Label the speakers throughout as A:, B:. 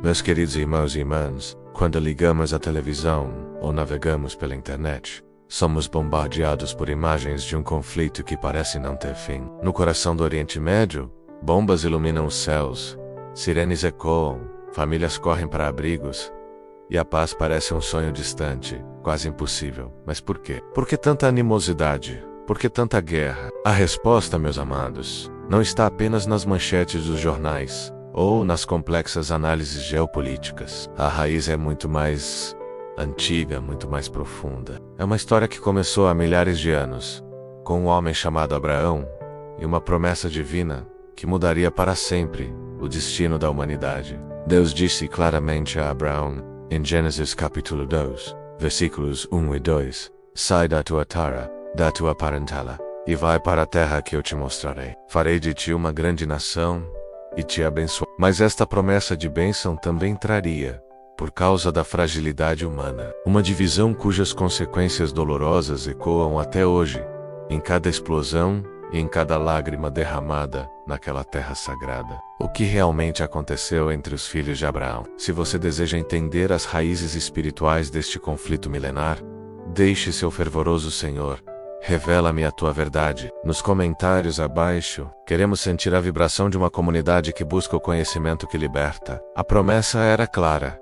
A: Meus queridos irmãos e irmãs, quando ligamos a televisão ou navegamos pela internet, somos bombardeados por imagens de um conflito que parece não ter fim. No coração do Oriente Médio, bombas iluminam os céus, sirenes ecoam, famílias correm para abrigos, e a paz parece um sonho distante, quase impossível. Mas por quê? Por que tanta animosidade? Por que tanta guerra? A resposta, meus amados, não está apenas nas manchetes dos jornais ou nas complexas análises geopolíticas. A raiz é muito mais antiga, muito mais profunda. É uma história que começou há milhares de anos, com um homem chamado Abraão e uma promessa divina que mudaria para sempre o destino da humanidade. Deus disse claramente a Abraão, em Gênesis capítulo 2, versículos 1 e 2, sai da tua terra, da tua parentela, e vai para a terra que eu te mostrarei. Farei de ti uma grande nação e te abençoarei. Mas esta promessa de bênção também traria, por causa da fragilidade humana, uma divisão cujas consequências dolorosas ecoam até hoje, em cada explosão e em cada lágrima derramada naquela terra sagrada. O que realmente aconteceu entre os filhos de Abraão? Se você deseja entender as raízes espirituais deste conflito milenar, deixe seu fervoroso Senhor, revela-me a tua verdade. Nos comentários abaixo, queremos sentir a vibração de uma comunidade que busca o conhecimento que liberta. A promessa era clara.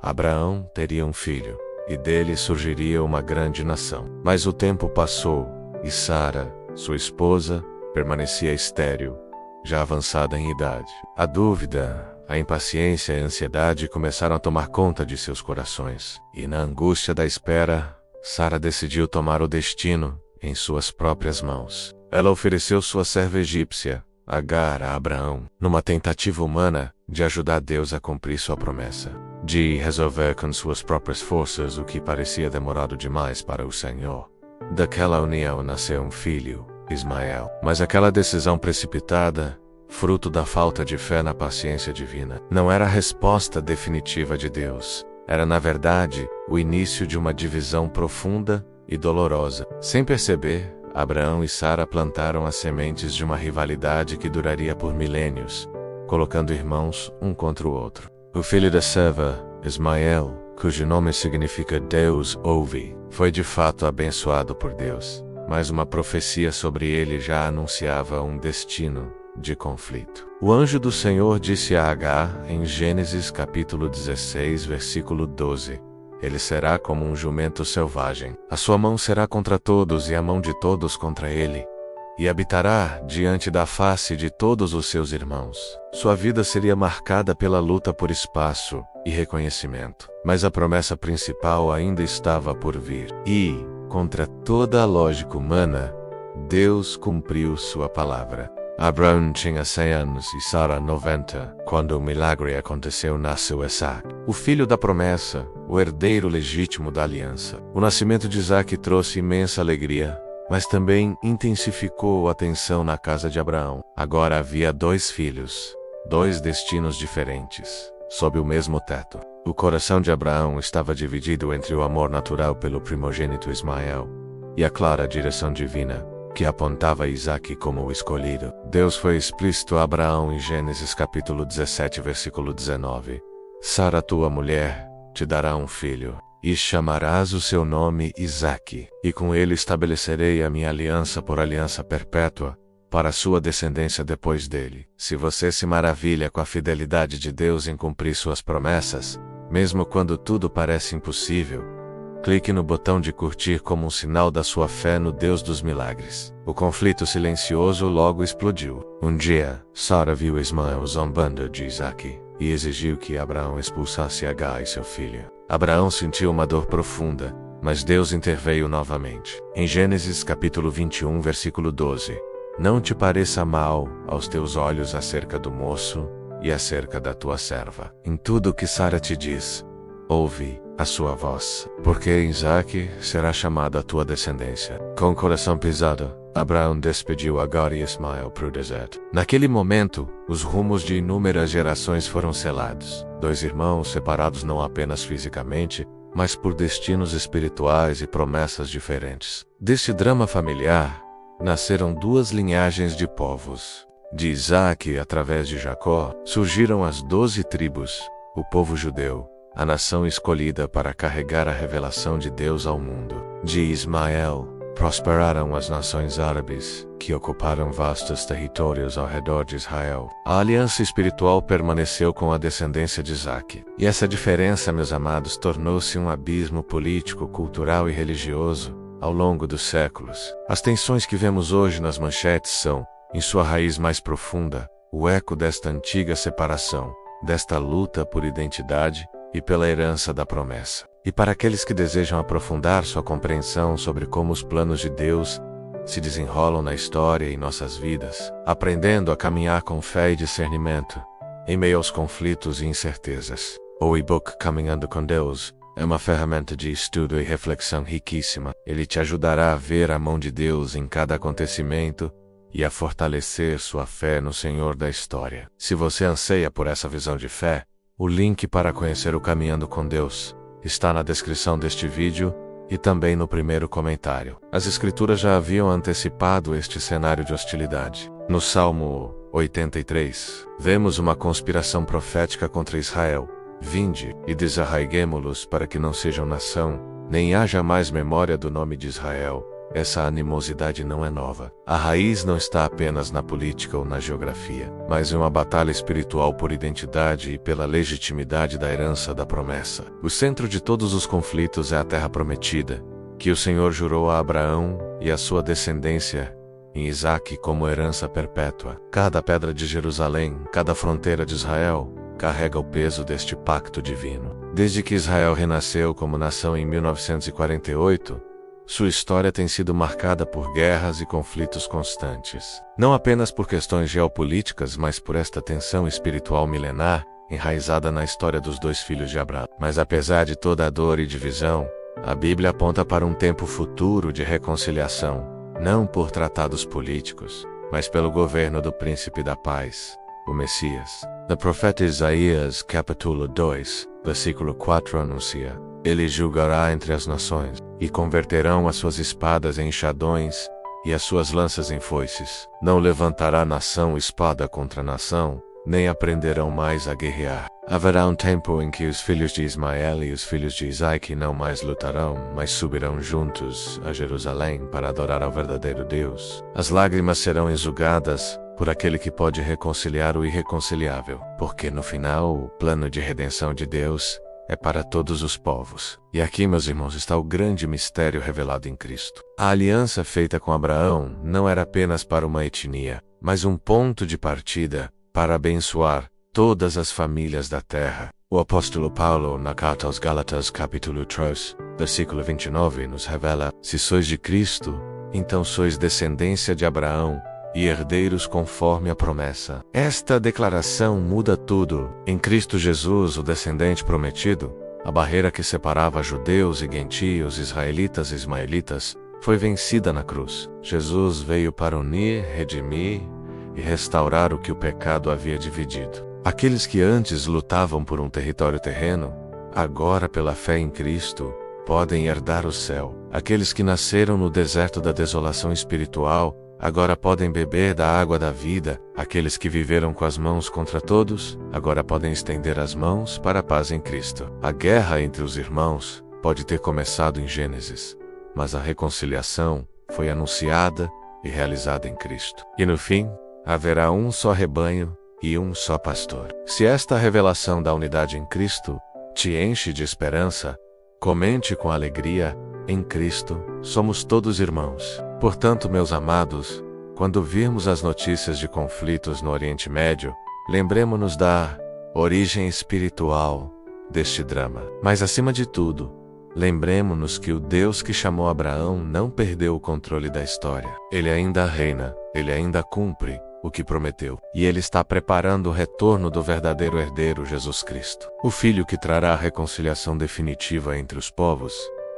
A: Abraão teria um filho, e dele surgiria uma grande nação. Mas o tempo passou, e Sara, sua esposa, permanecia estéril, já avançada em idade. A dúvida, a impaciência e a ansiedade começaram a tomar conta de seus corações. E na angústia da espera, Sara decidiu tomar o destino em suas próprias mãos. Ela ofereceu sua serva egípcia, Agar, a Abraão, numa tentativa humana de ajudar Deus a cumprir sua promessa, de resolver com suas próprias forças o que parecia demorado demais para o Senhor. Daquela união nasceu um filho, Ismael. Mas aquela decisão precipitada, fruto da falta de fé na paciência divina, não era a resposta definitiva de Deus. Era, na verdade, o início de uma divisão profunda e dolorosa. Sem perceber, Abraão e Sara plantaram as sementes de uma rivalidade que duraria por milênios, colocando irmãos um contra o outro. O filho da serva, Ismael, cujo nome significa Deus ouve, foi de fato abençoado por Deus, mas uma profecia sobre ele já anunciava um destino de conflito. O anjo do Senhor disse a Agar em Gênesis capítulo 16, versículo 12, ele será como um jumento selvagem. A sua mão será contra todos e a mão de todos contra ele, e habitará diante da face de todos os seus irmãos. Sua vida seria marcada pela luta por espaço e reconhecimento, mas a promessa principal ainda estava por vir. E, contra toda a lógica humana, Deus cumpriu sua palavra. Abraão tinha 100 anos e Sara 90, quando o milagre aconteceu. Nasceu Isaac, o filho da promessa, o herdeiro legítimo da aliança. O nascimento de Isaac trouxe imensa alegria, mas também intensificou a tensão na casa de Abraão. Agora havia 2 filhos, 2 destinos diferentes, sob o mesmo teto. O coração de Abraão estava dividido entre o amor natural pelo primogênito Ismael e a clara direção divina, que apontava Isaac como o escolhido. Deus foi explícito a Abraão em Gênesis capítulo 17, versículo 19. Sara, tua mulher, te dará um filho, e chamarás o seu nome Isaque, e com ele estabelecerei a minha aliança por aliança perpétua, para a sua descendência depois dele. Se você se maravilha com a fidelidade de Deus em cumprir suas promessas, mesmo quando tudo parece impossível, clique no botão de curtir como um sinal da sua fé no Deus dos milagres. O conflito silencioso logo explodiu. Um dia, Sara viu Ismael zombando de Isaque e exigiu que Abraão expulsasse Agar e seu filho. Abraão sentiu uma dor profunda, mas Deus interveio novamente. Em Gênesis capítulo 21, versículo 12, não te pareça mal aos teus olhos acerca do moço e acerca da tua serva. Em tudo o que Sara te diz, ouve a sua voz, porque Isaque será chamado a tua descendência. Com o coração pesado, Abraão despediu Agar e Ismael para o deserto. Naquele momento, os rumos de inúmeras gerações foram selados. 2 irmãos separados não apenas fisicamente, mas por destinos espirituais e promessas diferentes. Desse drama familiar, nasceram 2 linhagens de povos. De Isaque, através de Jacó, surgiram as 12 tribos, o povo judeu, a nação escolhida para carregar a revelação de Deus ao mundo. De Ismael, prosperaram as nações árabes, que ocuparam vastos territórios ao redor de Israel. A aliança espiritual permaneceu com a descendência de Isaque. E essa diferença, meus amados, tornou-se um abismo político, cultural e religioso ao longo dos séculos. As tensões que vemos hoje nas manchetes são, em sua raiz mais profunda, o eco desta antiga separação, desta luta por identidade e pela herança da promessa. E para aqueles que desejam aprofundar sua compreensão sobre como os planos de Deus se desenrolam na história e em nossas vidas, aprendendo a caminhar com fé e discernimento, em meio aos conflitos e incertezas, o e-book Caminhando com Deus é uma ferramenta de estudo e reflexão riquíssima. Ele te ajudará a ver a mão de Deus em cada acontecimento e a fortalecer sua fé no Senhor da história. Se você anseia por essa visão de fé, o link para conhecer o Caminhando com Deus está na descrição deste vídeo e também no primeiro comentário. As Escrituras já haviam antecipado este cenário de hostilidade. No Salmo 83, vemos uma conspiração profética contra Israel. Vinde e desarraiguemo-los para que não sejam nação, nem haja mais memória do nome de Israel. Essa animosidade não é nova. A raiz não está apenas na política ou na geografia, mas em uma batalha espiritual por identidade e pela legitimidade da herança da promessa. O centro de todos os conflitos é a terra prometida, que o Senhor jurou a Abraão e a sua descendência em Isaque como herança perpétua. Cada pedra de Jerusalém, cada fronteira de Israel, carrega o peso deste pacto divino. Desde que Israel renasceu como nação em 1948, sua história tem sido marcada por guerras e conflitos constantes. Não apenas por questões geopolíticas, mas por esta tensão espiritual milenar, enraizada na história dos dois filhos de Abraão. Mas apesar de toda a dor e divisão, a Bíblia aponta para um tempo futuro de reconciliação, não por tratados políticos, mas pelo governo do Príncipe da Paz, o Messias. O profeta Isaías, capítulo 2, versículo 4 anuncia: Ele julgará entre as nações, e converterão as suas espadas em enxadões, e as suas lanças em foices. Não levantará nação espada contra nação, nem aprenderão mais a guerrear. Haverá um tempo em que os filhos de Ismael e os filhos de Isaque não mais lutarão, mas subirão juntos a Jerusalém para adorar ao verdadeiro Deus. As lágrimas serão enxugadas por aquele que pode reconciliar o irreconciliável, porque no final o plano de redenção de Deus é para todos os povos. E aqui, meus irmãos, está o grande mistério revelado em Cristo. A aliança feita com Abraão não era apenas para uma etnia, mas um ponto de partida para abençoar todas as famílias da terra. O apóstolo Paulo, na carta aos Gálatas, capítulo 3, versículo 29, nos revela: Se sois de Cristo, então sois descendência de Abraão e herdeiros conforme a promessa. Esta declaração muda tudo. Em Cristo Jesus, o descendente prometido, a barreira que separava judeus e gentios, israelitas e ismaelitas, foi vencida na cruz. Jesus veio para unir, redimir e restaurar o que o pecado havia dividido. Aqueles que antes lutavam por um território terreno, agora pela fé em Cristo, podem herdar o céu. Aqueles que nasceram no deserto da desolação espiritual, agora podem beber da água da vida. Aqueles que viveram com as mãos contra todos, agora podem estender as mãos para a paz em Cristo. A guerra entre os irmãos pode ter começado em Gênesis, mas a reconciliação foi anunciada e realizada em Cristo. E no fim, haverá um só rebanho e um só pastor. Se esta revelação da unidade em Cristo te enche de esperança, comente com alegria: em Cristo somos todos irmãos. Portanto, meus amados, quando virmos as notícias de conflitos no Oriente Médio, lembremo-nos da origem espiritual deste drama. Mas acima de tudo, lembremo-nos que o Deus que chamou Abraão não perdeu o controle da história. Ele ainda reina, ele ainda cumpre o que prometeu. E ele está preparando o retorno do verdadeiro herdeiro, Jesus Cristo. O Filho que trará a reconciliação definitiva entre os povos,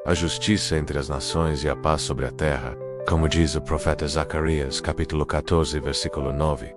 A: a justiça entre as nações e a paz sobre a terra, como diz o profeta Zacarias, capítulo 14, versículo 9.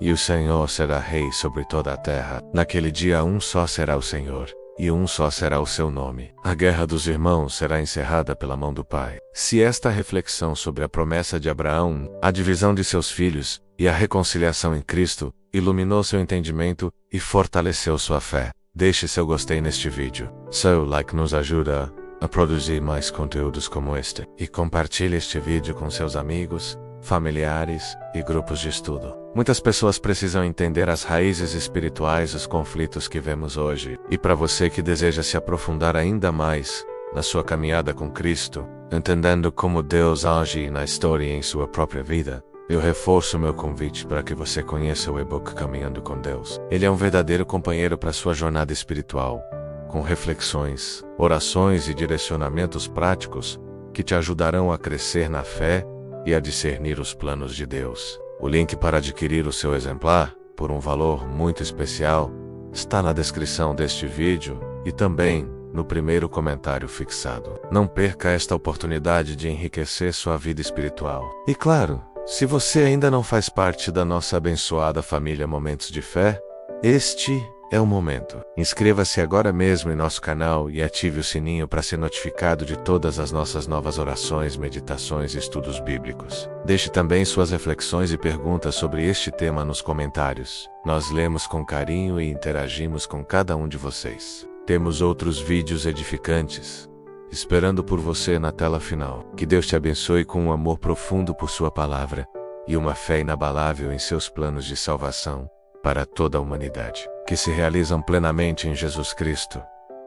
A: E o Senhor será rei sobre toda a terra. Naquele dia um só será o Senhor, e um só será o seu nome. A guerra dos irmãos será encerrada pela mão do Pai. Se esta reflexão sobre a promessa de Abraão, a divisão de seus filhos e a reconciliação em Cristo iluminou seu entendimento e fortaleceu sua fé, Deixe seu gostei neste vídeo. Seu like nos ajuda a produzir mais conteúdos como este. E compartilhe este vídeo com seus amigos, familiares e grupos de estudo. Muitas pessoas precisam entender as raízes espirituais dos conflitos que vemos hoje. E para você que deseja se aprofundar ainda mais na sua caminhada com Cristo, entendendo como Deus age na história e em sua própria vida, eu reforço meu convite para que você conheça o e-book Caminhando com Deus. Ele é um verdadeiro companheiro para sua jornada espiritual, com reflexões, orações e direcionamentos práticos que te ajudarão a crescer na fé e a discernir os planos de Deus. O link para adquirir o seu exemplar, por um valor muito especial, está na descrição deste vídeo e também no primeiro comentário fixado. Não perca esta oportunidade de enriquecer sua vida espiritual. E claro, se você ainda não faz parte da nossa abençoada família Momentos de Fé, este é o momento. Inscreva-se agora mesmo em nosso canal e ative o sininho para ser notificado de todas as nossas novas orações, meditações e estudos bíblicos. Deixe também suas reflexões e perguntas sobre este tema nos comentários. Nós lemos com carinho e interagimos com cada um de vocês. Temos outros vídeos edificantes esperando por você na tela final. Que Deus te abençoe com um amor profundo por sua palavra e uma fé inabalável em seus planos de salvação para toda a humanidade, que se realizam plenamente em Jesus Cristo,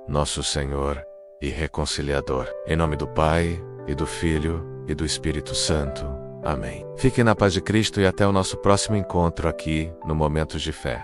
A: nosso Senhor e Reconciliador. Em nome do Pai, e do Filho, e do Espírito Santo. Amém. Fique na paz de Cristo e até o nosso próximo encontro aqui no Momentos de Fé.